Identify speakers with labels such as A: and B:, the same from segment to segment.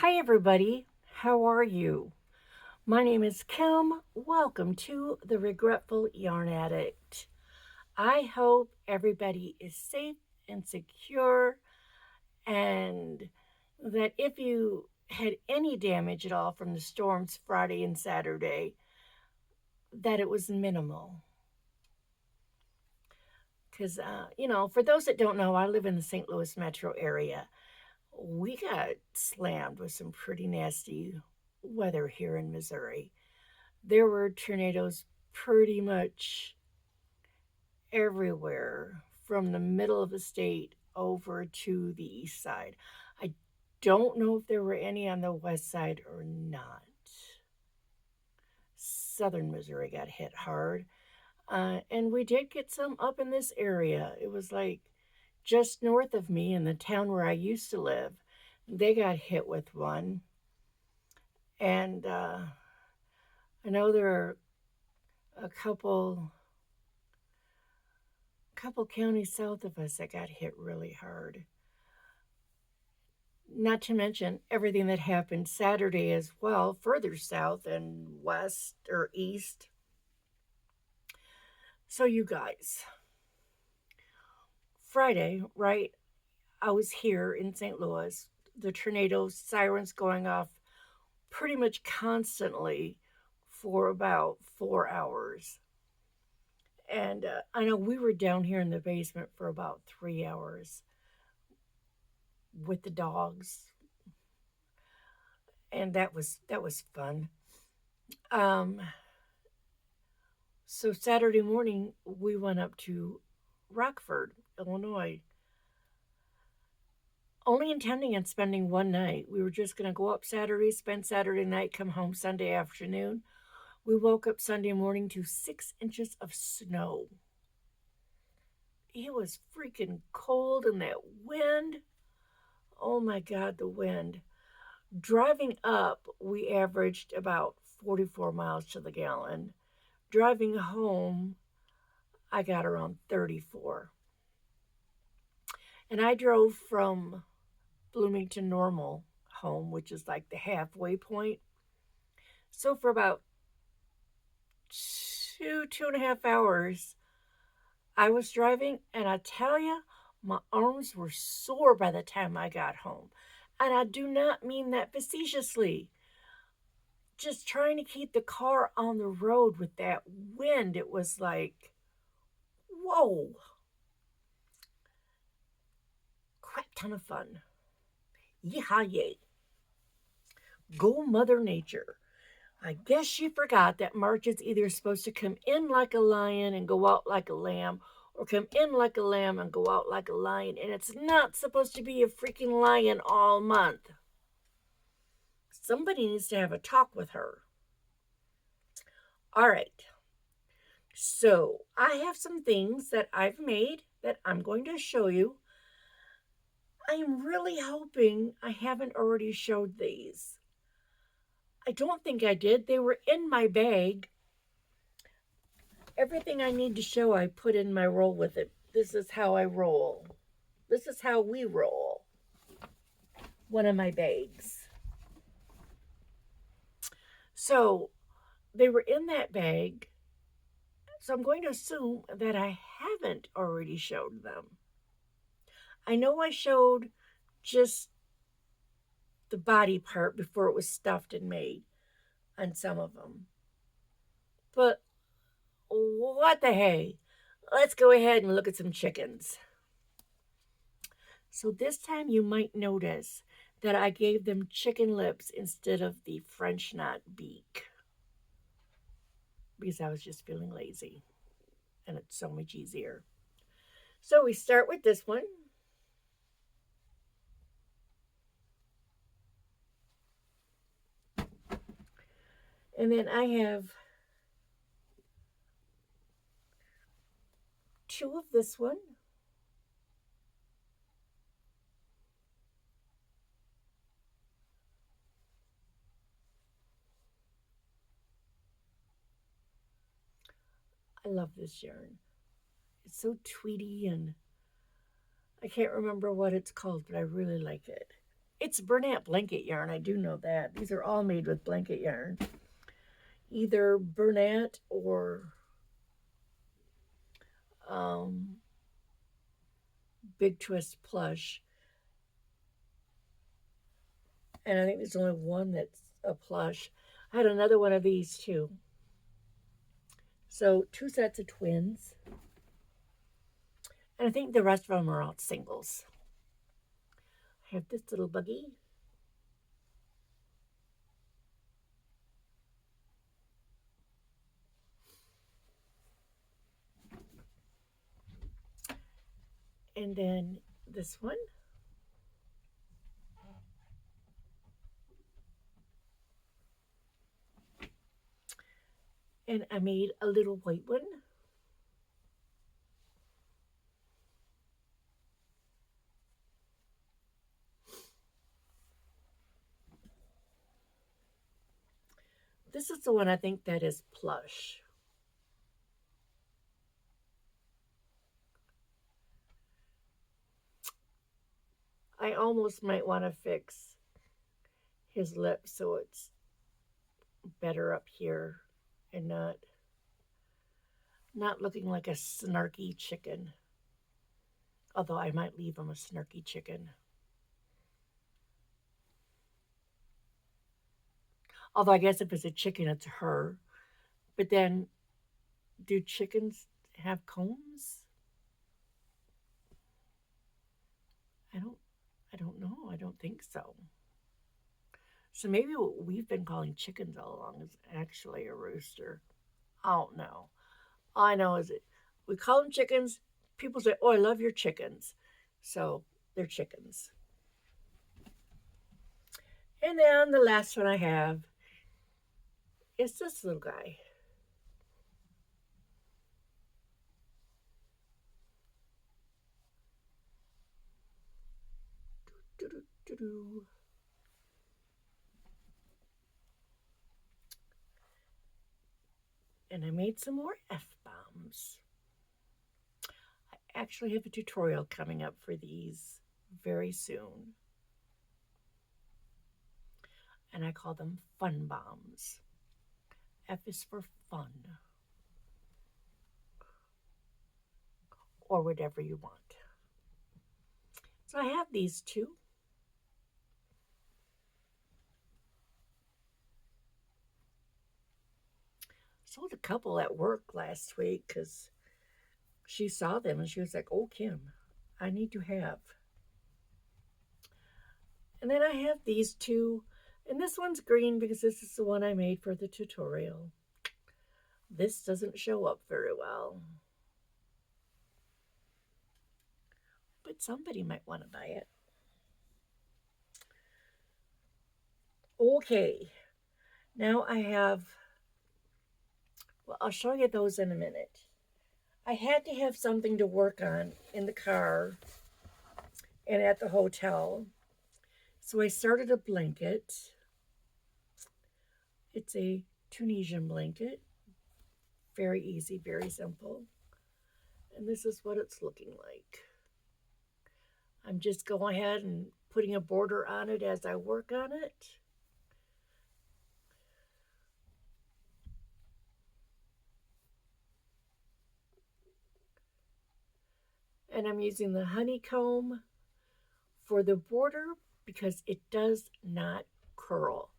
A: Hi, everybody. How are you? My name is Kim. Welcome to the Regretful Yarn Addict. I hope everybody is safe and secure, and that if you had any damage at all from the storms Friday and Saturday, that it was minimal. Because, for those that don't know, I live in the St. Louis metro area. We got slammed with some pretty nasty weather here in Missouri. There were tornadoes pretty much everywhere from the middle of the state over to the east side. I don't know if there were any on the west side or not. Southern Missouri got hit hard. And we did get some up in this area. It was like just north of me in the town where I used to live. They got hit with one. And I know there are a couple counties south of us that got hit really hard. Not to mention everything that happened Saturday as well, further south and west or east. So, you guys, Friday, right? I was here in St. Louis. The tornado sirens going off pretty much constantly for about 4 hours. And I know we were down here in the basement for about 3 hours with the dogs, and that was fun. Um, so Saturday morning we went up to Rockford, Illinois, only intending on spending one night. We were just going to go up Saturday, spend Saturday night, come home Sunday afternoon. We woke up Sunday morning to 6 inches of snow. It was freaking cold, and that wind. Oh my God, the wind. Driving up, we averaged about 44 miles to the gallon. Driving home, I got around 34. And I drove from Bloomington Normal home, which is like the halfway point. So for about 2.5 hours, I was driving, and I tell you, my arms were sore by the time I got home. And I do not mean that facetiously. Just trying to keep the car on the road with that wind, it was like, whoa, crap ton of fun. Yeehaw, yay. Go Mother Nature. I guess she forgot that March is either supposed to come in like a lion and go out like a lamb, or come in like a lamb and go out like a lion, and it's not supposed to be a freaking lion all month. Somebody needs to have a talk with her. All right. So, I have some things that I've made that I'm going to show you. I'm really hoping I haven't already showed these. I don't think I did. They were in my bag. Everything I need to show, I put in my roll with it. This is how I roll. This is how we roll. One of my bags. So they were in that bag. So I'm going to assume that I haven't already showed them. I know I showed just the body part before it was stuffed and made on some of them. But what the hey? Let's go ahead and look at some chickens. So this time you might notice that I gave them chicken lips instead of the French knot beak, because I was just feeling lazy and it's so much easier. So we start with this one. And then I have two of this one. I love this yarn. It's so tweedy, and I can't remember what it's called, but I really like it. It's Bernat blanket yarn. I do know that. These are all made with blanket yarn. Either Bernat or um, Big Twist Plush. And I think there's only one that's a plush. I had another one of these too. So 2 sets of twins. And I think the rest of them are all singles. I have this little buggy. And then this one. And I made a little white one. This is the one I think that is plush. I almost might want to fix his lips so it's better up here and not looking like a snarky chicken. Although I might leave him a snarky chicken. Although I guess if it's a chicken, it's her. But then, do chickens have combs? I don't know. I don't think so. So maybe what we've been calling chickens all along is actually a rooster. I don't know. All I know is that we call them chickens. People say, "Oh, I love your chickens," so they're chickens. And then the last one I have is this little guy. Doo-doo-doo-doo. And I made some more F-bombs. I actually have a tutorial coming up for these very soon. And I call them fun bombs. F is for fun. Or whatever you want. So I have these two. Sold a couple at work last week because she saw them and she was like, "Oh, Kim, I need to have." And then I have these two. And this one's green because this is the one I made for the tutorial. This doesn't show up very well. But somebody might want to buy it. Okay. Now I have, well, I'll show you those in a minute. I had to have something to work on in the car and at the hotel. So I started a blanket. It's a Tunisian blanket. Very easy, very simple. And this is what it's looking like. I'm just going ahead and putting a border on it as I work on it. And I'm using the honeycomb for the border because it does not curl.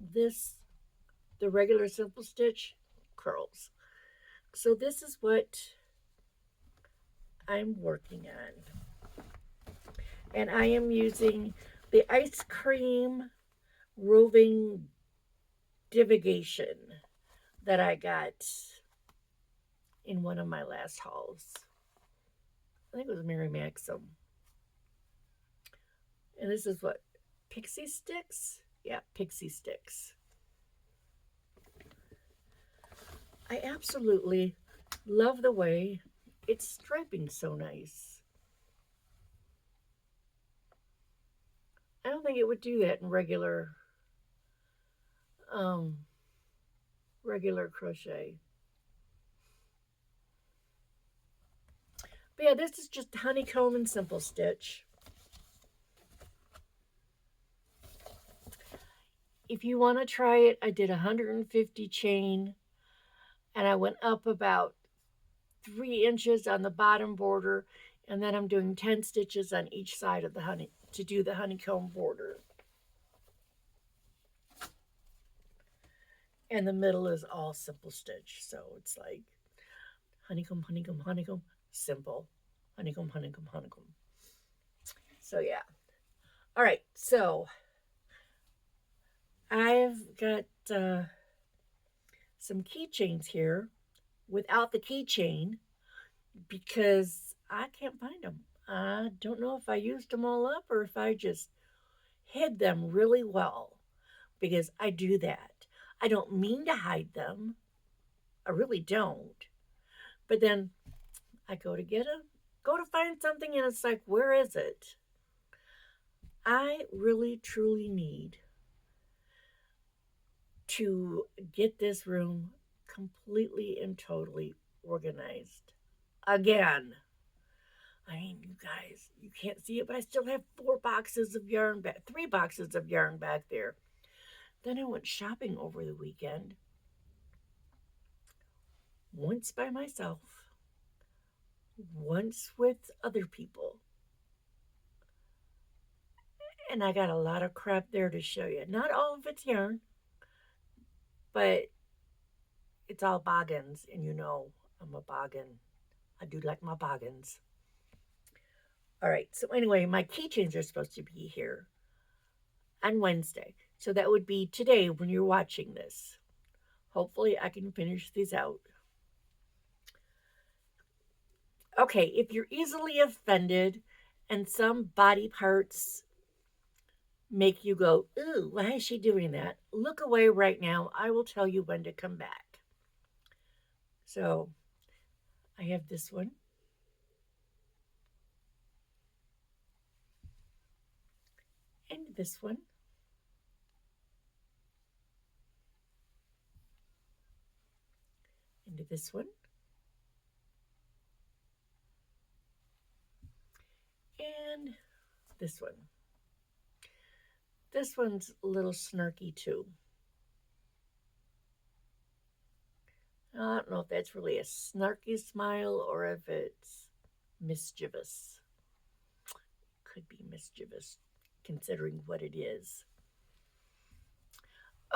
A: This, the regular simple stitch, curls. So this is what I'm working on. And I am using the ice cream roving divigation that I got in one of my last hauls. I think it was Mary Maxim. And this is what? Pixie sticks? Yeah, pixie sticks. I absolutely love the way it's striping so nice. I don't think it would do that in regular crochet. But yeah, this is just honeycomb and simple stitch. If you want to try it, I did 150 chain, and I went up about 3 inches on the bottom border, and then I'm doing 10 stitches on each side of the honey to do the honeycomb border. And the middle is all simple stitch, so it's like honeycomb, honeycomb, honeycomb, simple, honeycomb, honeycomb, honeycomb. So yeah. All right, so I've got some keychains here without the keychain because I can't find them. I don't know if I used them all up or if I just hid them really well, because I do that. I don't mean to hide them. I really don't. But then I go to find something, and it's like, where is it? I really truly need to get this room completely and totally organized again. I mean, you guys, you can't see it, but I still have 3 boxes of yarn back there. Then I went shopping over the weekend, once by myself, once with other people. And I got a lot of crap there to show you. Not all of it's yarn, but it's all boggins, and you know I'm a boggin. I do like my boggins. All right, so anyway, my keychains are supposed to be here on Wednesday. So that would be today when you're watching this. Hopefully, I can finish these out. Okay, if you're easily offended and some body parts make you go, ooh, why is she doing that? Look away right now. I will tell you when to come back. So I have this one. And this one. And this one. And this one. This one's a little snarky too. I don't know if that's really a snarky smile or if it's mischievous. Could be mischievous considering what it is.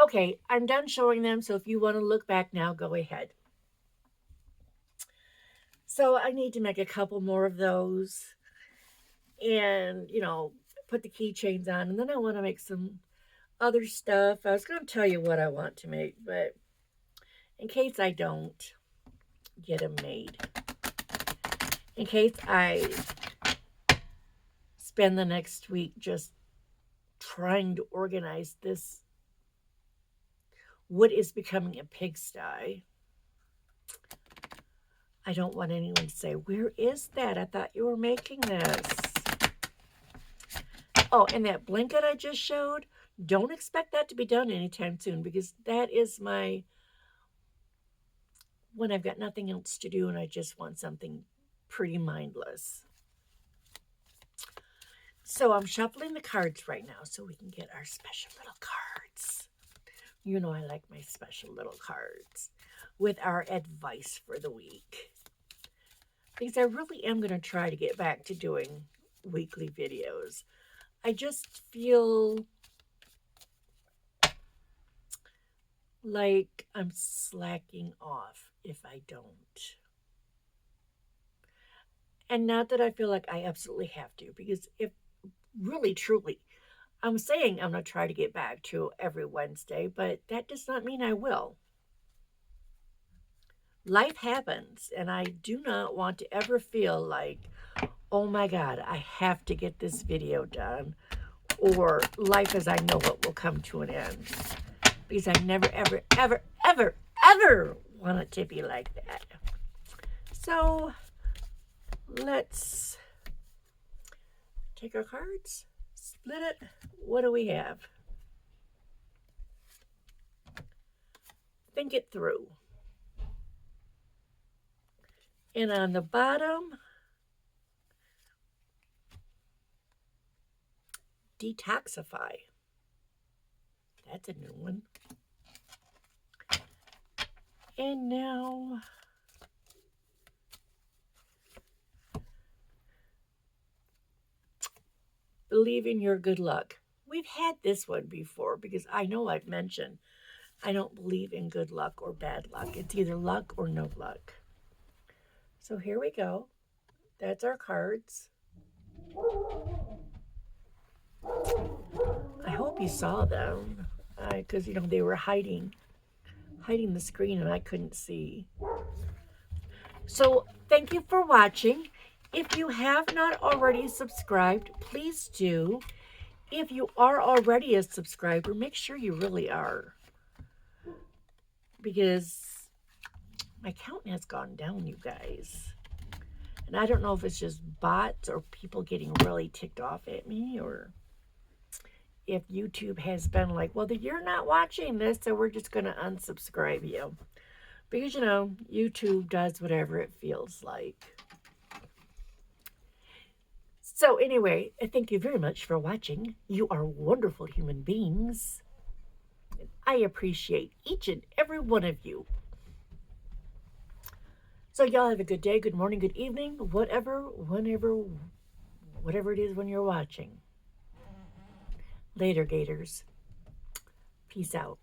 A: Okay, I'm done showing them, so if you want to look back now, go ahead. So I need to make a couple more of those and, put the keychains on, and then I want to make some other stuff. I was going to tell you what I want to make, but in case I don't get them made, in case I spend the next week just trying to organize this, what is becoming a pigsty, I don't want anyone to say, where is that? I thought you were making this. Oh, and that blanket I just showed, don't expect that to be done anytime soon, because that is my, when I've got nothing else to do and I just want something pretty mindless. So I'm shuffling the cards right now so we can get our special little cards. You know I like my special little cards with our advice for the week. Because I really am going to try to get back to doing weekly videos. I just feel like I'm slacking off if I don't. And not that I feel like I absolutely have to, because if really, truly, I'm saying I'm going to try to get back to every Wednesday, but that does not mean I will. Life happens, and I do not want to ever feel like, oh my God, I have to get this video done, or life as I know it will come to an end. Because I never, ever, ever, ever, ever want it to be like that. So let's take our cards, split it. What do we have? Think it through. And on the bottom, detoxify. That's a new one. And now believe in your good luck. We've had this one before because I know I've mentioned I don't believe in good luck or bad luck. It's either luck or no luck. So here we go. That's our cards. I hope you saw them because they were hiding the screen and I couldn't see. So thank you for watching. If you have not already subscribed, please do. If you are already a subscriber, make sure you really are, because my count has gone down, you guys. And I don't know if it's just bots or people getting really ticked off at me, or if YouTube has been like, well, you're not watching this, so we're just going to unsubscribe you. Because, YouTube does whatever it feels like. So anyway, thank you very much for watching. You are wonderful human beings. I appreciate each and every one of you. So y'all have a good day, good morning, good evening, whatever, whenever, whatever it is when you're watching. Later, Gators. Peace out.